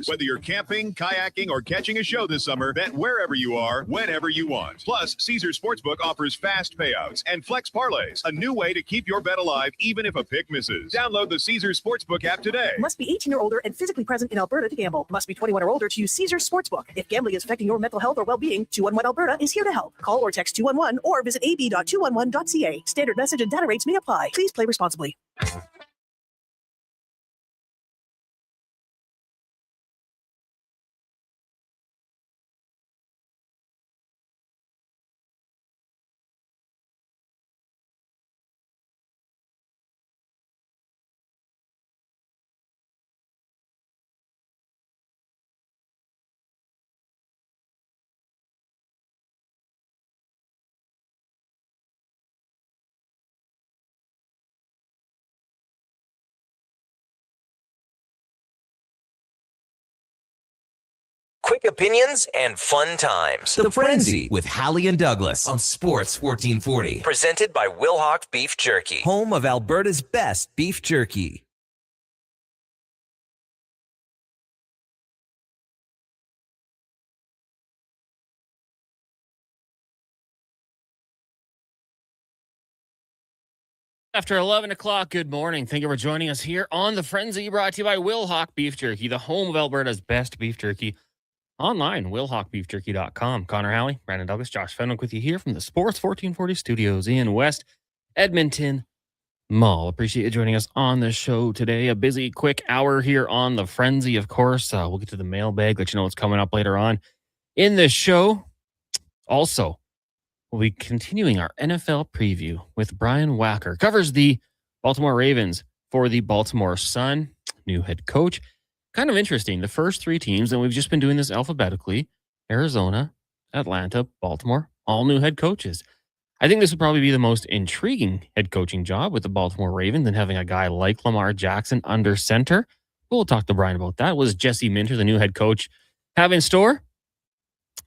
Whether you're camping, kayaking, or catching a show this summer, bet wherever you are, whenever you want. Plus, Caesars Sportsbook offers fast payouts and flex parlays, a new way to keep your bet alive even if a pick misses. Download the Caesars Sportsbook app today. Must be 18 or older and physically present in Alberta to gamble. Must be 21 or older to use Caesars Sportsbook. If gambling is affecting your mental health or well-being, 211 Alberta is here to help. Call or text 211 or visit ab.211.ca. Standard message and data rates may apply. Please play responsibly. Quick opinions and fun times. The Frenzy with Halley and Douglas on Sports 1440. Presented by Wilhauk Beef Jerky. Home of Alberta's best beef jerky. After 11 o'clock, good morning. Thank you for joining us here on The Frenzy, brought to you by Wilhauk Beef Jerky, the home of Alberta's best beef jerky. Online, wilhawkbeefjerky.com. Connor Halley, Brandon Douglas, Josh Fenwick with you here from the Sports 1440 studios in West Edmonton Mall. Appreciate you joining us on the show today. A busy, quick hour here on The Frenzy, of course. We'll get to the mailbag, let you know what's coming up later on in the show. Also, we'll be continuing our NFL preview with Brian Wacker. Covers the Baltimore Ravens for the Baltimore Sun. New head coach. Kind of interesting. The first three teams, and we've just been doing this alphabetically: Arizona, Atlanta, Baltimore, all new head coaches. I think this would probably be the most intriguing head coaching job with the Baltimore Ravens than having a guy like Lamar Jackson under center. We'll talk to Brian about that. Was Jesse Minter, the new head coach, have in store?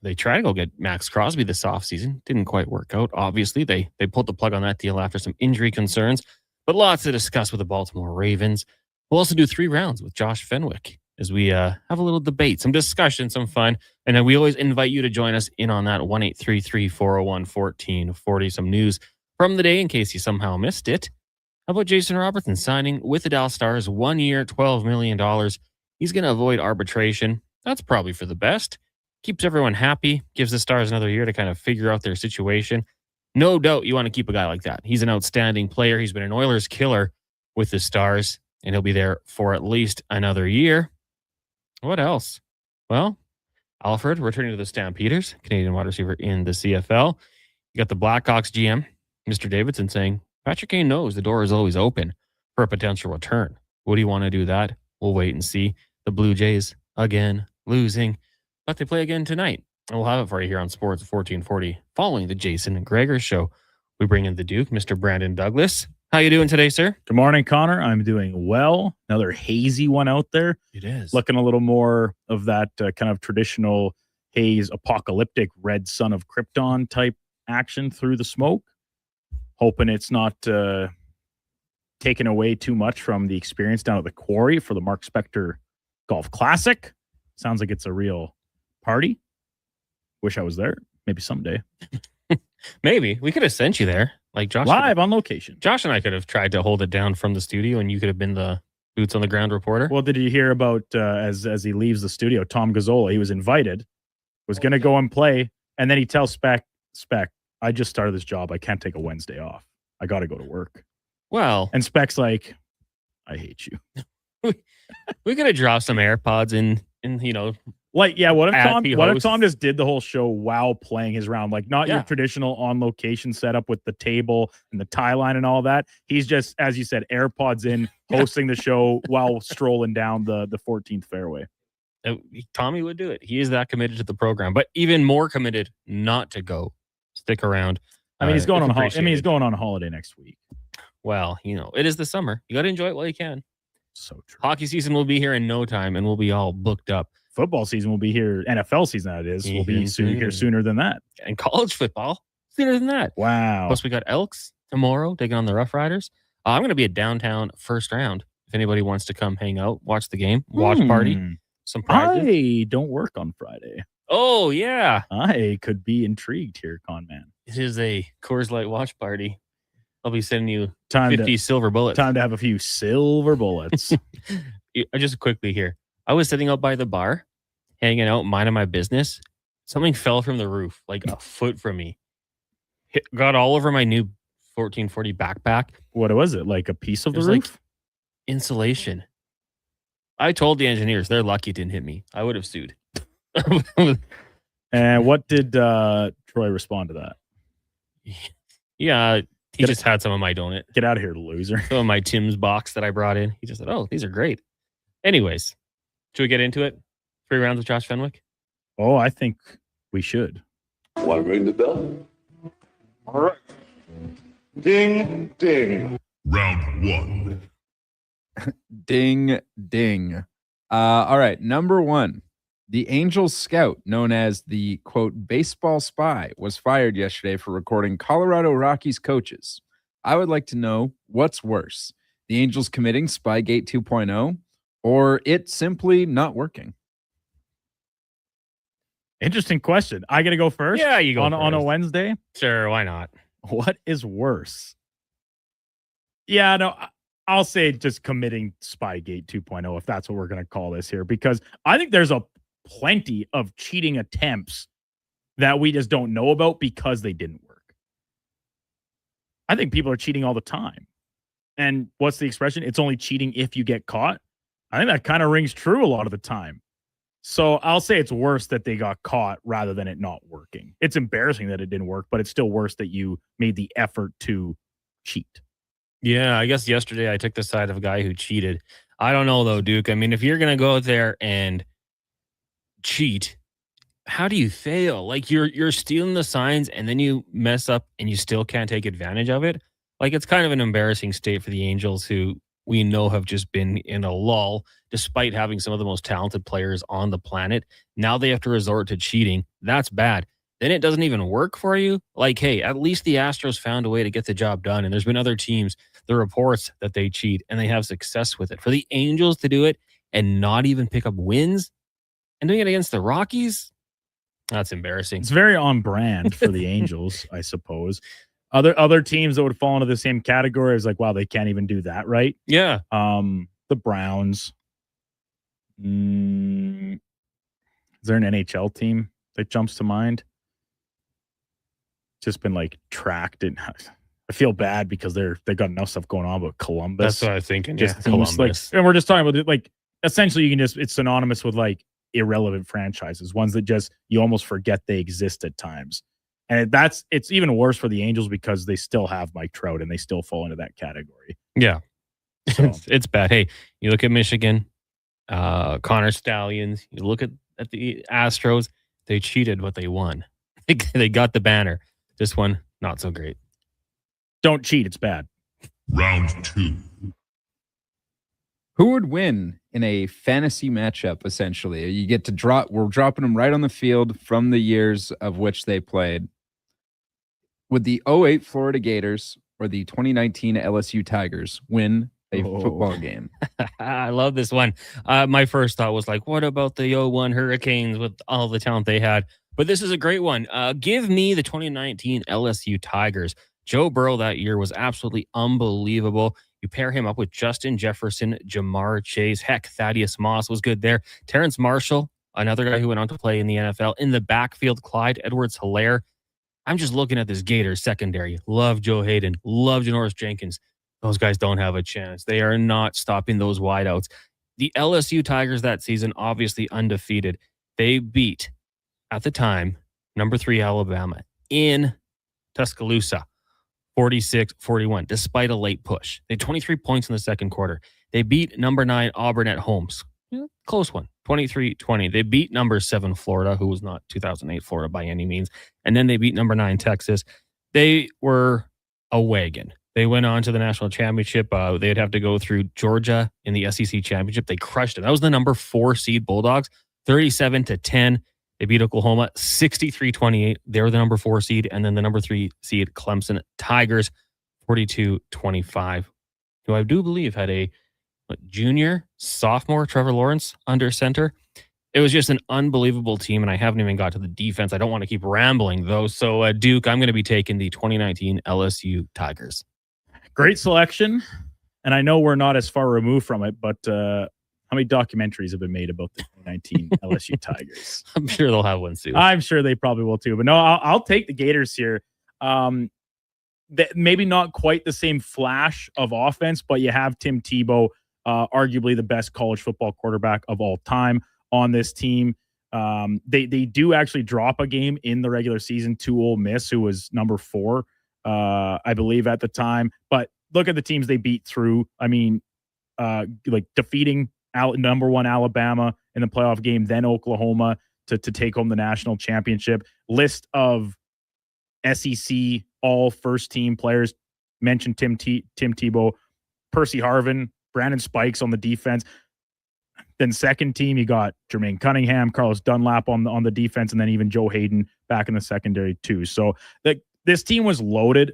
They tried to go get Max Crosby this offseason. Didn't quite work out. Obviously, they pulled the plug on that deal after some injury concerns. But lots to discuss with the Baltimore Ravens. We'll also do 3 rounds with Josh Fenwick as we have a little debate, some discussion, some fun. And then we always invite you to join us in on that 1-833-401-1440. Some news from the day in case you somehow missed it. How about Jason Robertson signing with the Dallas Stars, 1 year, $12 million. He's going to avoid arbitration. That's probably for the best. Keeps everyone happy, gives the Stars another year to kind of figure out their situation. No doubt you want to keep a guy like that. He's an outstanding player. He's been an Oilers killer with the Stars, and he'll be there for at least another year. What else? Well, Alfred returning to the Stampeders, Canadian wide receiver in the CFL. You got the Blackhawks GM, Mr. Davidson, saying, Patrick Kane knows the door is always open for a potential return. Would he want to do that? We'll wait and see. The Blue Jays, again, losing, but they play again tonight. And we'll have it for you here on Sports 1440 following the Jason and Gregor show. We bring in the Duke, Mr. Brandon Douglas. How you doing today, sir? Good morning, Connor. I'm doing well. Another hazy one out there. It is. Looking a little more of that kind of traditional haze, apocalyptic red son of Krypton type action through the smoke. Hoping it's not taken away too much from the experience down at the quarry for the Mark Spector Golf Classic. Sounds like it's a real party. Wish I was there. Maybe someday. Maybe. We could have sent you there. Like Josh live on location. Josh and I could have tried to hold it down from the studio, and you could have been the boots on the ground reporter. Well, did you hear about as he leaves the studio, Tom Gazzola, he was invited, was going to go and play, and then he tells Spec, I just started this job. I can't take a Wednesday off. I got to go to work. Well. And Spec's like, I hate you. We could have dropped some AirPods in like, yeah, what if Tom just did the whole show while playing his round? Like, not your traditional on-location setup with the table and the tie line and all that. He's just, as you said, AirPods in, hosting the show while strolling down the 14th fairway. Tommy would do it. He is that committed to the program, but even more committed not to go. Stick around. I mean, he's going on a holiday next week. Well, it is the summer. You got to enjoy it while you can. So true. Hockey season will be here in no time, and we'll be all booked up. Football season will be here. NFL season, that is, will be here sooner than that. And college football sooner than that. Wow. Plus, we got Elks tomorrow taking on the Rough Riders. I'm going to be at downtown first round. If anybody wants to come hang out, watch the game, watch party. Some prizes? I don't work on Friday. Oh, yeah. I could be intrigued here, con man. It is a Coors Light watch party. I'll be sending you Time 50 silver bullets. Time to have a few silver bullets. Just quickly here. I was sitting out by the bar, hanging out, minding my business. Something fell from the roof, like a foot from me. Got all over my new 1440 backpack. What was it? Like a piece of It the was roof? like insulation. I told the engineers they're lucky it didn't hit me. I would have sued. And what did Troy respond to that? Yeah, he just had some of my donut. Get out of here, loser. Some of my Tim's box that I brought in. He just said, "Oh, these are great." Anyways, should we get into it? 3 rounds with Josh Fenwick? Oh, I think we should. Want to ring the bell? All right. Ding, ding. Round 1. Ding, ding. All right. Number 1. The Angels scout, known as the, quote, baseball spy, was fired yesterday for recording Colorado Rockies coaches. I would like to know what's worse, the Angels committing Spygate 2.0 or it simply not working? Interesting question. I got to go first? Yeah, you go on a first. Wednesday? Sure, why not? What is worse? Yeah, no, I'll say just committing Spygate 2.0, if that's what we're going to call this here, because I think there's plenty of cheating attempts that we just don't know about because they didn't work. I think people are cheating all the time. And what's the expression? It's only cheating if you get caught. I think that kind of rings true a lot of the time. So I'll say it's worse that they got caught rather than it not working. It's embarrassing that it didn't work, but it's still worse that you made the effort to cheat. Yeah, I guess yesterday I took the side of a guy who cheated. I don't know though, Duke. I mean, if you're going to go out there and cheat, how do you fail? Like you're stealing the signs and then you mess up and you still can't take advantage of it. Like it's kind of an embarrassing state for the Angels, who we know have just been in a lull despite having some of the most talented players on the planet. Now they have to resort to cheating. That's bad. Then it doesn't even work for you. Like, hey, at least the Astros found a way to get the job done. And there's been other teams, the reports that they cheat and they have success with it. For the Angels to do it and not even pick up wins and doing it against the Rockies, that's embarrassing. It's very on brand for the Angels, I suppose. Other teams that would fall into the same category is like, wow, they can't even do that, right? Yeah. The Browns. Is there an NHL team that jumps to mind? Just been like tracked, and I feel bad because they got enough stuff going on. But Columbus, That's what I was thinking. just Yeah, teams, Columbus. and we're just talking about it, like essentially you can just, it's synonymous with like irrelevant franchises, ones that just you almost forget they exist at times. And it's even worse for the Angels because they still have Mike Trout and they still fall into that category. Yeah. So It's bad. Hey, you look at Michigan, Connor Stallions, you look at the Astros, they cheated, but they won. They got the banner. This one, not so great. don't cheat, it's bad. Round 2. Who would win in a fantasy matchup, essentially? You get to we're dropping them right on the field from the years of which they played. Would the 08 Florida Gators or the 2019 LSU Tigers win a football game? I love this one. My first thought was like, what about the 01 Hurricanes with all the talent they had? But this is a great one. Give me the 2019 LSU Tigers. Joe Burrow that year was absolutely unbelievable. You pair him up with Justin Jefferson, Jamar Chase. Heck, Thaddeus Moss was good there. Terrence Marshall, another guy who went on to play in the NFL. In the backfield, Clyde Edwards-Helaire. I'm just looking at this Gators secondary. Love Joe Hayden. Love Janoris Jenkins. Those guys don't have a chance. They are not stopping those wideouts. The LSU Tigers that season, obviously undefeated. They beat, at the time, number 3 Alabama in Tuscaloosa, 46-41, despite a late push. They had 23 points in the second quarter. They beat number 9 Auburn at home. Close one, 23-20. They beat number 7 Florida, who was not 2008 Florida by any means. And then they beat number 9 Texas. They were a wagon. They went on to the national championship. They'd have to go through Georgia in the SEC championship. They crushed it. That was the number 4 seed Bulldogs, 37-10. They beat Oklahoma 63-28. They were the number 4 seed. And then the number 3 seed Clemson Tigers, 42-25, who I do believe had a junior, sophomore Trevor Lawrence under center. It was just an unbelievable team, and I haven't even got to the defense. I don't want to keep rambling, though. So, Duke, I'm going to be taking the 2019 LSU Tigers. Great selection. And I know we're not as far removed from it, but how many documentaries have been made about the 2019 LSU Tigers? I'm sure they'll have one soon. I'm sure they probably will too. But no, I'll take the Gators here. Maybe not quite the same flash of offense, but you have Tim Tebow, arguably the best college football quarterback of all time on this team. They do actually drop a game in the regular season to Ole Miss, who was number 4, I believe at the time. But look at the teams they beat through. I mean, like defeating number 1 Alabama in the playoff game, then Oklahoma to take home the national championship. List of SEC all first team players mentioned Tim Tebow, Percy Harvin, Brandon Spikes on the defense. Then second team, you got Jermaine Cunningham, Carlos Dunlap on the defense, and then even Joe Hayden back in the secondary too. So this team was loaded.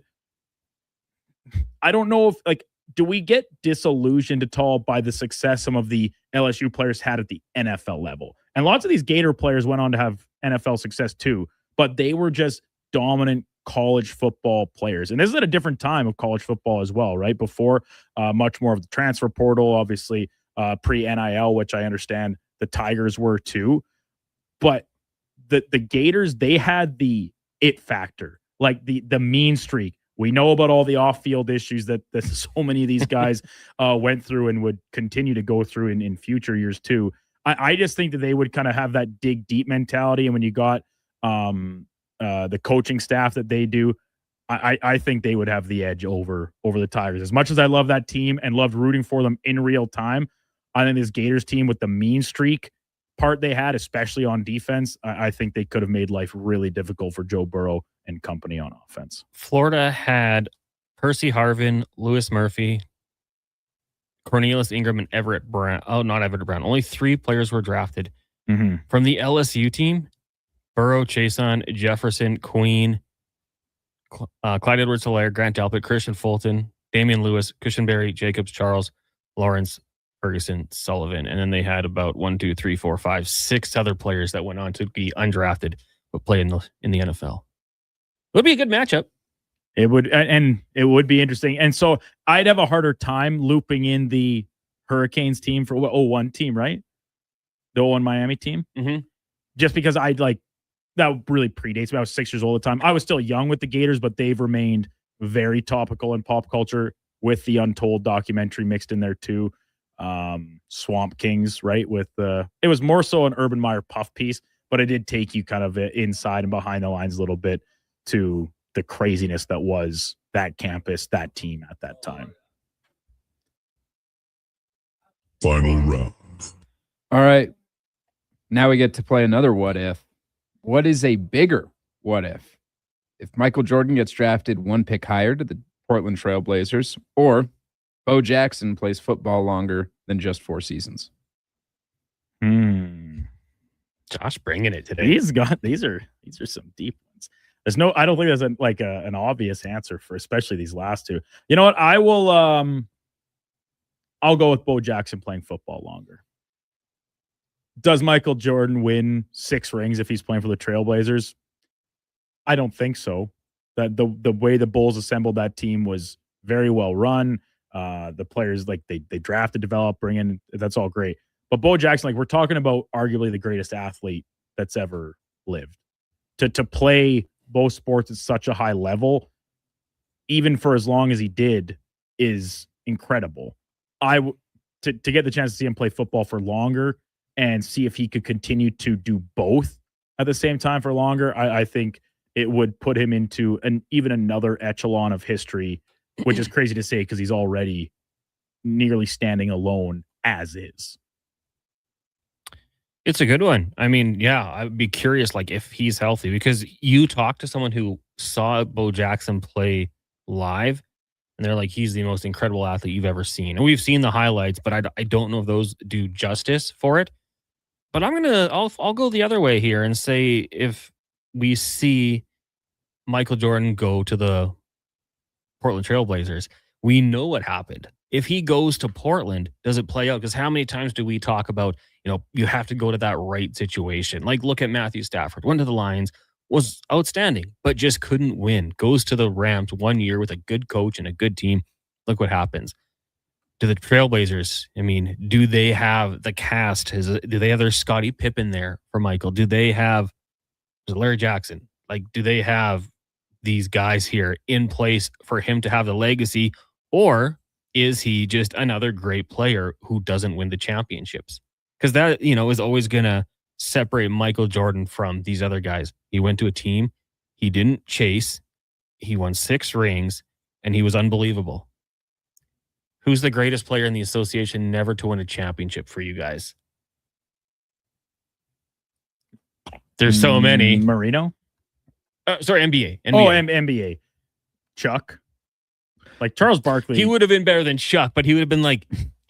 I don't know if do we get disillusioned at all by the success some of the LSU players had at the NFL level? And lots of these Gator players went on to have NFL success too, but they were just dominant college football players. And this is at a different time of college football as well, right? Before much more of the transfer portal, obviously pre-NIL, which I understand the Tigers were too. But the Gators, they had the it factor, like the mean streak. We know about all the off-field issues that so many of these guys went through and would continue to go through in future years too. I just think that they would kind of have that dig deep mentality. And when you got the coaching staff that they do, I think they would have the edge over the Tigers. As much as I love that team and loved rooting for them in real time, I think this Gators team with the mean streak part they had, especially on defense, I think they could have made life really difficult for Joe Burrow and company on offense. Florida had Percy Harvin, Lewis Murphy, Cornelius Ingram, and Everett Brown. Oh, not Everett Brown. Only 3 players were drafted. Mm-hmm. From the LSU team, Burrow, Chason, Jefferson, Queen, Clyde Edwards-Helaire, Grant Delpit, Christian Fulton, Damian Lewis, Cushenberry, Jacobs, Charles, Lawrence, Ferguson, Sullivan. And then they had about 6 other players that went on to be undrafted but play in the NFL. It would be a good matchup. It would, and it would be interesting. And so I'd have a harder time looping in the Hurricanes team for 01 team, right? The 01 Miami team. Mm-hmm. Just because that really predates me. I was 6 years old at the time. I was still young with the Gators, but they've remained very topical in pop culture with the Untold documentary mixed in there too. Swamp Kings, right? It was more so an Urban Meyer puff piece, but it did take you kind of inside and behind the lines a little bit to the craziness that was that campus, that team at that time. Final round. All right. Now we get to play another what if. What is a bigger what if? If Michael Jordan gets drafted 1 pick higher to the Portland Trail Blazers, or Bo Jackson plays football longer than just 4 seasons. Josh bringing it today. These are some deep ones. I don't think there's an obvious answer for especially these last 2. You know what? I'll go with Bo Jackson playing football longer. Does Michael Jordan win 6 rings if he's playing for the Trailblazers? I don't think so. That the way the Bulls assembled that team was very well run. The players they drafted, develop, bring in. That's all great. But Bo Jackson, we're talking about arguably the greatest athlete that's ever lived. To play both sports at such a high level, even for as long as he did, is incredible. To get the chance to see him play football for longer and see if he could continue to do both at the same time for longer, I think it would put him into even another echelon of history, which is crazy to say because he's already nearly standing alone as is. It's a good one. I mean, yeah, I'd be curious if he's healthy, because you talk to someone who saw Bo Jackson play live and they're like, he's the most incredible athlete you've ever seen. And we've seen the highlights, but I don't know if those do justice for it. But I'll go the other way here and say if we see Michael Jordan go to the Portland Trail Blazers, we know what happened. if he goes to Portland, does it play out? Because how many times do we talk about, you have to go to that right situation? Like, look at Matthew Stafford. Went to the Lions, was outstanding, but just couldn't win. Goes to the Rams 1 year with a good coach and a good team. Look what happens. Do the Trailblazers, do they have the cast? Do they have their Scottie Pippen there for Michael? Do they have Larry Jackson? Like, do they have these guys here in place for him to have the legacy? Or is he just another great player who doesn't win the championships? Because that, is always going to separate Michael Jordan from these other guys. He went to a team. He didn't chase. He won 6 rings, and he was unbelievable. Who's the greatest player in the association never to win a championship for you guys? There's so many. Marino? Sorry, NBA. Oh, NBA. Chuck. Like Charles Barkley. He would have been better than Chuck, but he would have been like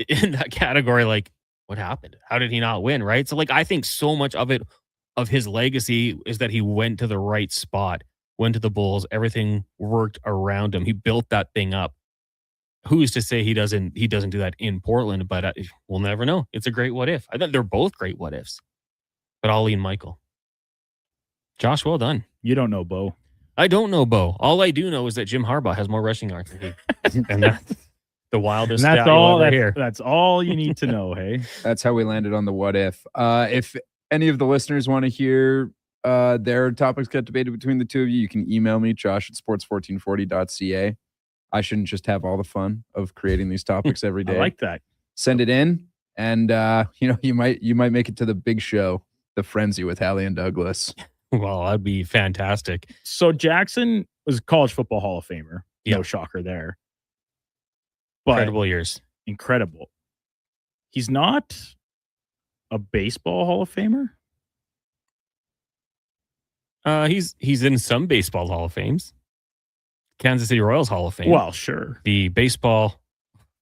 in that category, like, what happened? How did he not win, right? So, like, I think so much of his legacy is that he went to the right spot, went to the Bulls, everything worked around him. He built that thing up. Who's to say he doesn't do that in Portland? But we'll never know. It's a great what if. I think they're both great what ifs. But I'll lean Michael. Josh, well done. You don't know Bo. I don't know Bo. All I do know is that Jim Harbaugh has more rushing yards than he. And that's the wildest and stat you'll ever hear. That's all you need to know, hey? That's how we landed on the what if. If any of the listeners want to hear their topics get debated between the two of you, you can email me, josh@sports1440.ca. I shouldn't just have all the fun of creating these topics every day. I like that. Send it in, and you might make it to the big show, the Frenzy with Halley and Douglas. Well, that'd be fantastic. So Jackson was a college football Hall of Famer. Yeah. No shocker there. But Incredible years. Incredible. He's not a baseball Hall of Famer? He's in some baseball Hall of Fames. Kansas City Royals Hall of Fame. Well, sure. The baseball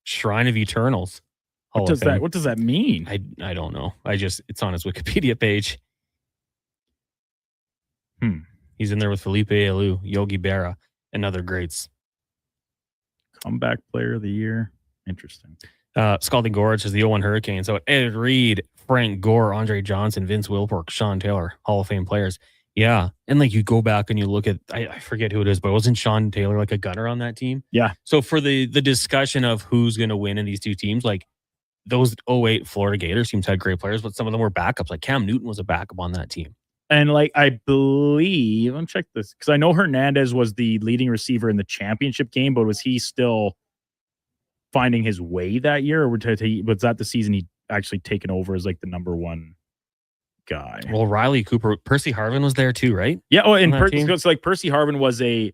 Shrine of Eternals Hall of Fame. What does that mean? I don't know. It's on his Wikipedia page. He's in there with Felipe Alou, Yogi Berra, and other greats. Comeback player of the year. Interesting. Scalding Gorge is the 01 Hurricane. So Ed Reed, Frank Gore, Andre Johnson, Vince Wilfork, Sean Taylor, Hall of Fame players. Yeah. And like you go back and you look at, I forget who it is, but wasn't Sean Taylor like a gunner on that team? Yeah. So for the discussion of who's going to win in these two teams, like those 08 Florida Gators teams had great players, but some of them were backups. Like Cam Newton was a backup on that team. And like, I believe, let me check this, because I know Hernandez was the leading receiver in the championship game, but was he still finding his way that year? Or was that the season he actually taken over as like the number one guy? Well, Riley Cooper, Percy Harvin was there too, right? Yeah. Oh, and so like Percy Harvin was a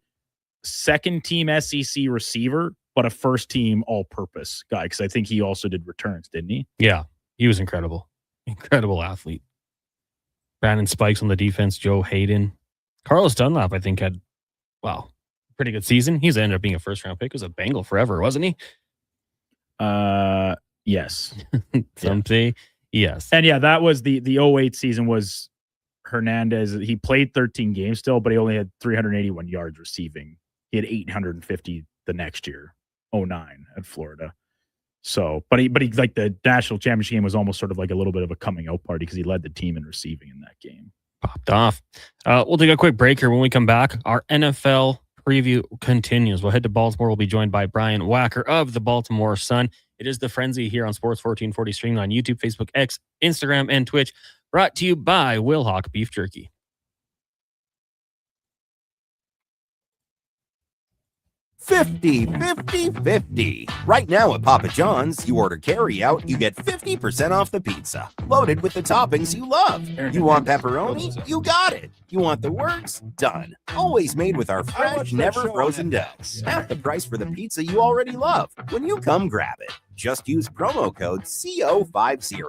second team SEC receiver, but a first team all purpose guy. Because I think he also did returns, didn't he? Yeah. He was incredible. Incredible athlete. Brandon Spikes on the defense, Joe Hayden. Carlos Dunlap, I think, had, pretty good season. He's ended up being a first-round pick. He was a Bengal forever, wasn't he? Yes. Some say yes. And yeah, that was the 08 season was Hernandez. He played 13 games still, but he only had 381 yards receiving. He had 850 the next year, 09 at Florida. So, but he like the national championship game was almost sort of like a little bit of a coming out party because he led the team in receiving in that game. Popped off. We'll take a quick break here. When we come back, our NFL preview continues. We'll head to Baltimore. We'll be joined by Brian Wacker of the Baltimore Sun. It is the Frenzy here on Sports 1440, streaming on YouTube, Facebook, X, Instagram, and Twitch. Brought to you by Will Hawk Beef Jerky. 50-50-50. Right now at Papa John's, you order carry out, you get 50% off the pizza, loaded with the toppings you love. You want pepperoni? You got it. You want the works? Done. Always made with our fresh, never frozen dough. Half the price for the pizza you already love. When you come grab it, just use promo code CO50.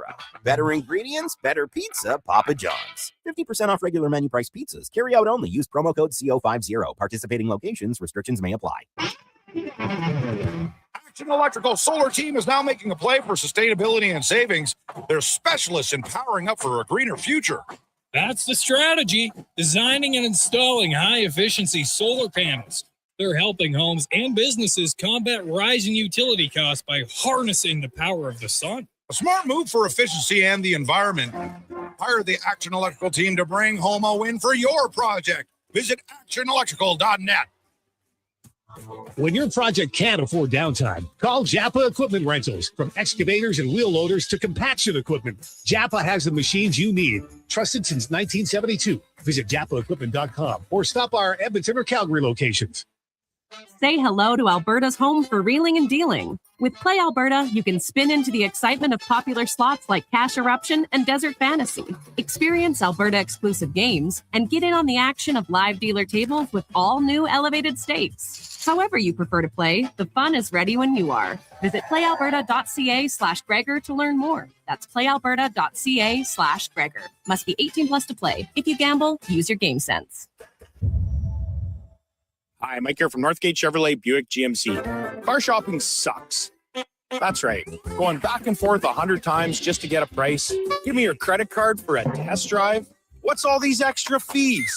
Better ingredients, better pizza, Papa John's. 50% off regular menu price pizzas. Carry out only. Use promo code CO50. Participating locations, restrictions may apply. Action Electrical Solar Team is now making a play for sustainability and savings. They're specialists in powering up for a greener future. That's the strategy. Designing and installing high-efficiency solar panels. They're helping homes and businesses combat rising utility costs by harnessing the power of the sun. A smart move for efficiency and the environment. Hire the Action Electrical team to bring home a win for your project. Visit actionelectrical.net. When your project can't afford downtime, call Japa Equipment Rentals. From excavators and wheel loaders to compaction equipment, Japa has the machines you need. Trusted since 1972. Visit japaequipment.com or stop our Edmonton or Calgary locations. Say hello to Alberta's home for reeling and dealing. With Play Alberta, you can spin into the excitement of popular slots like Cash Eruption and Desert Fantasy. Experience Alberta-exclusive games and get in on the action of live dealer tables with all new elevated stakes. However you prefer to play, the fun is ready when you are. Visit playalberta.ca/Gregor to learn more. That's playalberta.ca/Gregor. Must be 18 plus to play. If you gamble, use your game sense. Hi, Mike here from Northgate Chevrolet Buick GMC. Car shopping sucks. That's right. Going back and forth 100 times just to get a price. Give me your credit card for a test drive. What's all these extra fees?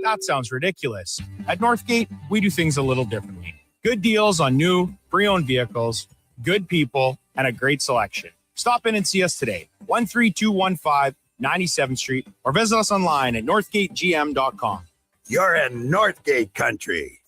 That sounds ridiculous. At Northgate, we do things a little differently. Good deals on new, pre-owned vehicles, good people, and a great selection. Stop in and see us today. 13215 97th Street or visit us online at northgategm.com. You're in Northgate country.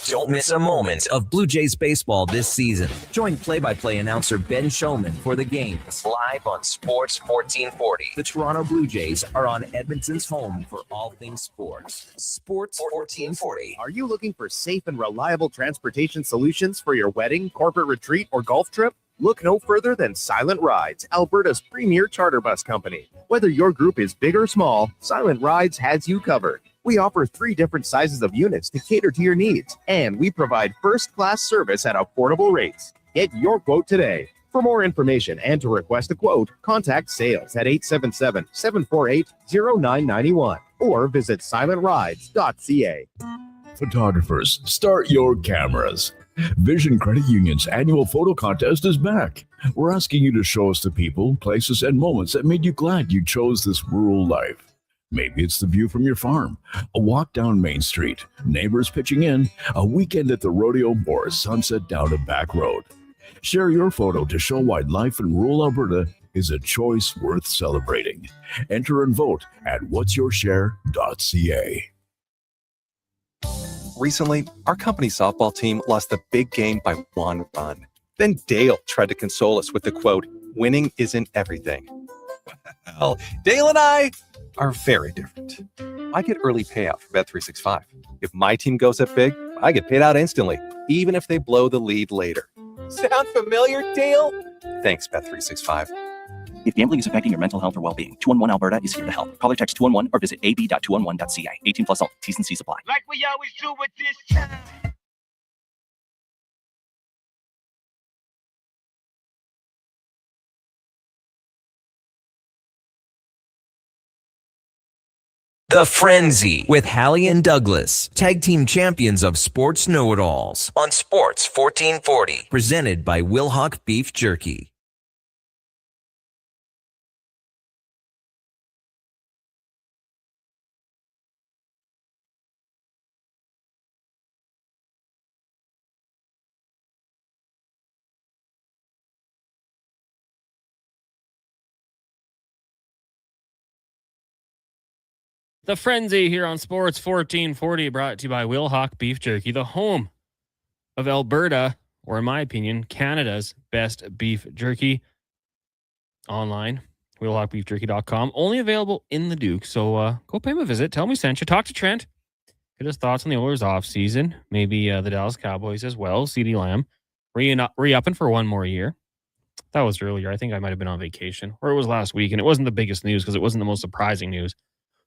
Don't miss a moment of Blue Jays baseball this season. Join play-by-play announcer Ben Shulman for the games. Live on Sports 1440. The Toronto Blue Jays are on Edmonton's home for all things sports. Sports 1440. Are you looking for safe and reliable transportation solutions for your wedding, corporate retreat, or golf trip? Look no further than Silent Rides, Alberta's premier charter bus company. Whether your group is big or small, Silent Rides has you covered. We offer 3 different sizes of units to cater to your needs, and we provide first-class service at affordable rates. Get your quote today. For more information and to request a quote, contact sales at 877-748-0991 or visit silentrides.ca. Photographers, start your cameras. Vision Credit Union's annual photo contest is back. We're asking you to show us the people, places, and moments that made you glad you chose this rural life. Maybe it's the view from your farm, a walk down Main Street, neighbors pitching in, a weekend at the rodeo, or a sunset down a back road. Share your photo to show why life in rural Alberta is a choice worth celebrating. Enter and vote at whatsyourshare.ca. Recently, our company softball team lost the big game by 1 run. Then Dale tried to console us with the quote, "Winning isn't everything." Well, Dale and I are very different. I get early payout from Bet365. If my team goes up big, I get paid out instantly, even if they blow the lead later. Sound familiar, Dale? Thanks, Bet365. If gambling is affecting your mental health or well-being, 211 Alberta is here to help. Call or text 211 or visit ab.211.ca. 18 plus only. T's and C's apply. Like we always do with this time. The Frenzy with Halley and Douglas, tag team champions of sports know-it-alls. On Sports 1440. Presented by Wilhock Beef Jerky. The Frenzy here on Sports 1440, brought to you by Wilhock Beef Jerky, the home of Alberta, or in my opinion, Canada's best beef jerky. Online, wilhockbeefjerky.com. Only available in the Duke, so go pay him a visit. Tell me sent you. Talk to Trent. Get his thoughts on the Oilers offseason. Maybe the Dallas Cowboys as well. CeeDee Lamb re-upping for 1 more year. That was earlier. I think I might have been on vacation, or it was last week, and it wasn't the biggest news because it wasn't the most surprising news.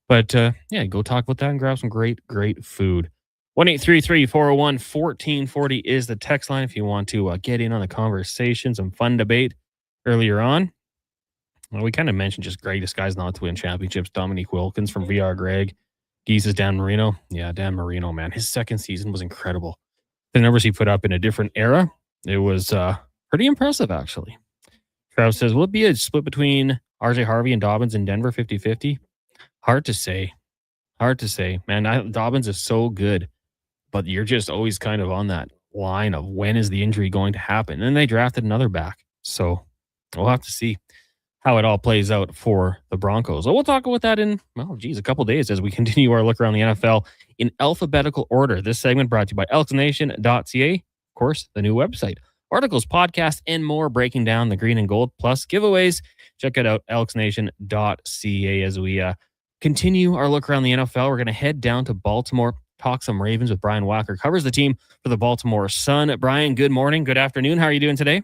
But, yeah, go talk about that and grab some great, great food. 1-833-401-1440 is the text line if you want to get in on the conversation, some fun debate earlier on. Well, we kind of mentioned just greatest guys not to win championships. Dominique Wilkins from VR Greg. Geese's Dan Marino. Yeah, Dan Marino, man. His second season was incredible. The numbers he put up in a different era, it was pretty impressive, actually. Travis says, will it be a split between RJ Harvey and Dobbins in Denver 50-50? Hard to say. Man, Dobbins is so good. but you're just always kind of on that line of when is the injury going to happen. And then they drafted another back. So we'll have to see how it all plays out for the Broncos. So we'll talk about that in, a couple days as we continue our look around the NFL in alphabetical order. This segment brought to you by elksnation.ca. Of course, the new website. Articles, podcasts, and more breaking down the green and gold plus giveaways. Check it out, elksnation.ca. As we continue our look around the NFL, we're going to head down to Baltimore, talk some Ravens with Brian Wacker, covers the team for the Baltimore Sun. Brian, good morning, good afternoon. How are you doing today?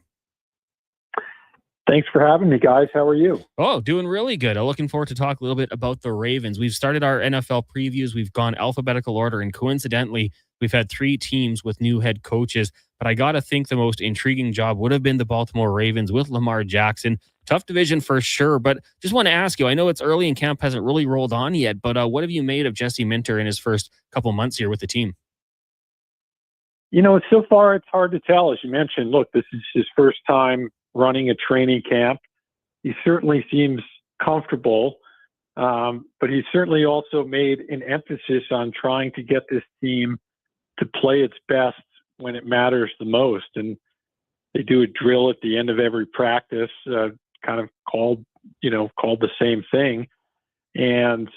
Thanks for having me, guys. How are you? Oh, doing really good. I'm looking forward to talk a little bit about the Ravens. We've started our NFL previews. We've gone alphabetical order, and coincidentally, we've had 3 teams with new head coaches. But I got to think the most intriguing job would have been the Baltimore Ravens with Lamar Jackson. Tough division for sure, but just want to ask you, I know it's early and camp hasn't really rolled on yet, but what have you made of Jesse Minter in his first couple months here with the team? So far it's hard to tell. As you mentioned, look, this is his first time running a training camp. He certainly seems comfortable, but he certainly also made an emphasis on trying to get this team to play its best when it matters the most. And they do a drill at the end of every practice, kind of called the same thing. And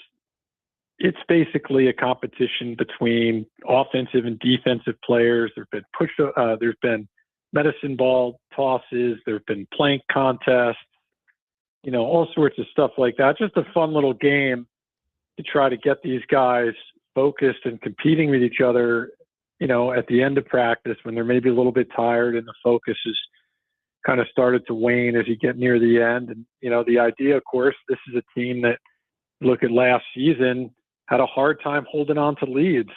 it's basically a competition between offensive and defensive players. There's been medicine ball tosses. There've been plank contests, all sorts of stuff like that. Just a fun little game to try to get these guys focused and competing with each other, at the end of practice when they're maybe a little bit tired and the focus is kind of started to wane as you get near the end. And, the idea, of course, this is a team that, look at last season, had a hard time holding on to leads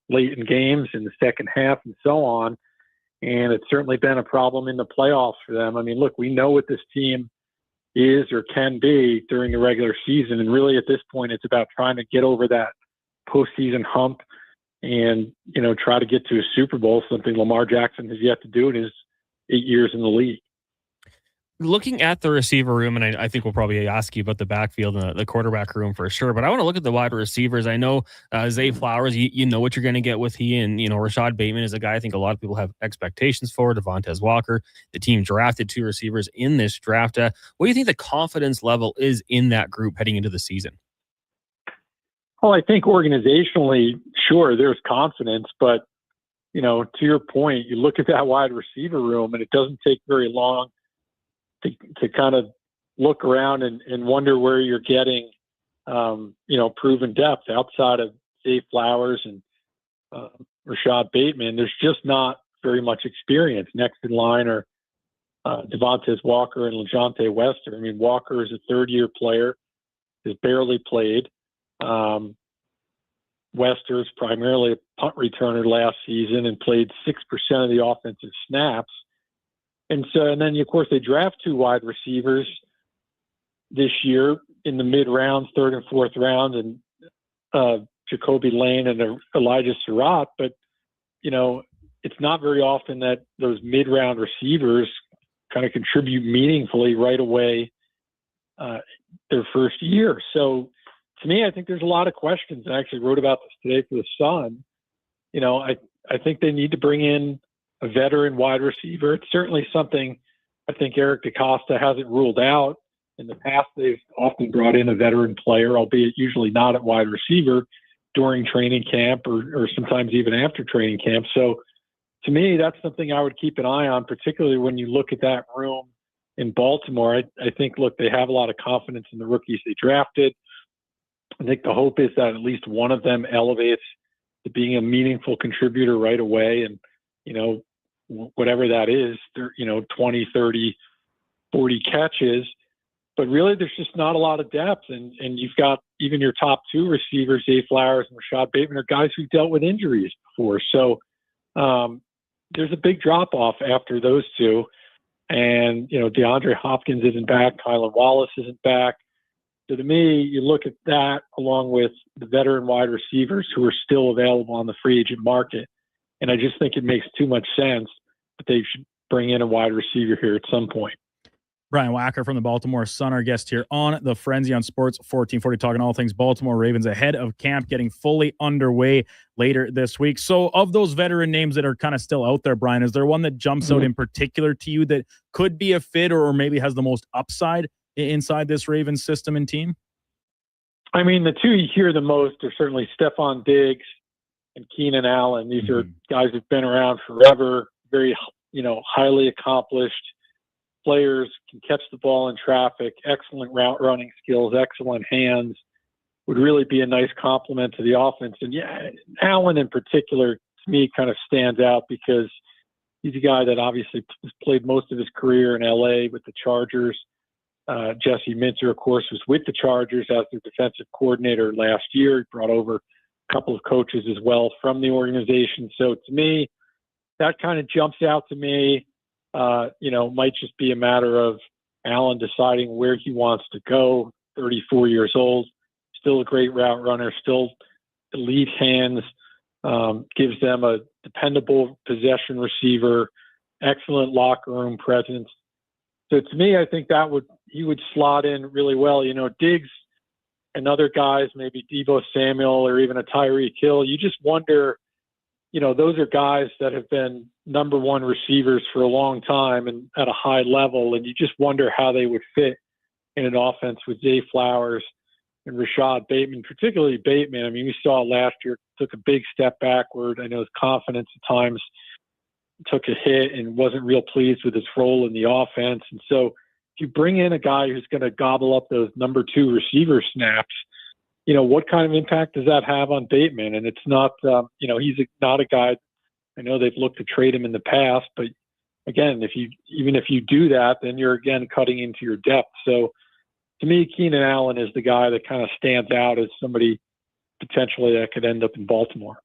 late in games in the second half and so on. And it's certainly been a problem in the playoffs for them. I mean, look, we know what this team is or can be during the regular season. And really at this point, it's about trying to get over that postseason hump and, try to get to a Super Bowl, something Lamar Jackson has yet to do in his 8 years in the league. Looking at the receiver room, and I think we'll probably ask you about the backfield and the quarterback room for sure, but I want to look at the wide receivers. I know Zay Flowers, you know what you're going to get with he, and Rashad Bateman is a guy I think a lot of people have expectations for. Devontae Walker, the team drafted 2 receivers in this draft. What do you think the confidence level is in that group heading into the season? Well, I think organizationally, sure, there's confidence, but to your point, you look at that wide receiver room and it doesn't take very long to kind of look around and wonder where you're getting, proven depth outside of Zay Flowers and Rashad Bateman. There's just not very much experience. Next in line are Devontae Walker and LeJohntay Wester. I mean, Walker is a third-year player, has barely played. Wester is primarily a punt returner last season and played 6% of the offensive snaps. And then, of course, they draft 2 wide receivers this year in the mid-rounds, 3rd and 4th round, and Jacoby Lane and Elijah Surratt. But, it's not very often that those mid-round receivers kind of contribute meaningfully right away their first year. So, to me, I think there's a lot of questions. I actually wrote about this today for the Sun. I think they need to bring in a veteran wide receiver. It's certainly something I think Eric DaCosta hasn't ruled out. In the past, they've often brought in a veteran player, albeit usually not at wide receiver, during training camp or sometimes even after training camp. So to me, that's something I would keep an eye on, particularly when you look at that room in Baltimore. I think, look, they have a lot of confidence in the rookies they drafted. I think the hope is that at least one of them elevates to being a meaningful contributor right away. And, whatever that is, 20, 30, 40 catches. But really, there's just not a lot of depth. And you've got even your top 2 receivers, Zay Flowers and Rashad Bateman, are guys who dealt with injuries before. So there's a big drop-off after those 2. And, DeAndre Hopkins isn't back. Kylan Wallace isn't back. So to me, you look at that along with the veteran wide receivers who are still available on the free agent market. And I just think it makes too much sense that they should bring in a wide receiver here at some point. Brian Wacker from the Baltimore Sun, our guest here on the Frenzy on Sports 1440, talking all things Baltimore Ravens ahead of camp getting fully underway later this week. So of those veteran names that are kind of still out there, Brian, is there one that jumps out in particular to you that could be a fit or maybe has the most upside inside this Ravens system and team? I mean, the two you hear the most are certainly Stephon Diggs and Keenan Allen. These are guys who've been around forever, very, highly accomplished players, can catch the ball in traffic, excellent route running skills, excellent hands, would really be a nice complement to the offense. And yeah, Allen in particular, to me, kind of stands out because he's a guy that obviously has played most of his career in LA with the Chargers. Jesse Minter, of course, was with the Chargers as their defensive coordinator last year. He brought over a couple of coaches as well from the organization. So to me, that kind of jumps out to me. Might just be a matter of Allen deciding where he wants to go. 34 years old, still a great route runner, still elite hands, gives them a dependable possession receiver, excellent locker room presence. So to me, I think he would slot in really well. Diggs and other guys, maybe Deebo Samuel or even a Tyreek Hill, you just wonder, those are guys that have been number one receivers for a long time and at a high level, and you just wonder how they would fit in an offense with Zay Flowers and Rashad Bateman, particularly Bateman. I mean, we saw last year, took a big step backward. I know his confidence at times took a hit and wasn't real pleased with his role in the offense. And so if you bring in a guy who's going to gobble up those number two receiver snaps, what kind of impact does that have on Bateman? And it's not, he's not a guy. I know they've looked to trade him in the past, but again, even if you do that, then you're again cutting into your depth. So to me, Keenan Allen is the guy that kind of stands out as somebody potentially that could end up in Baltimore.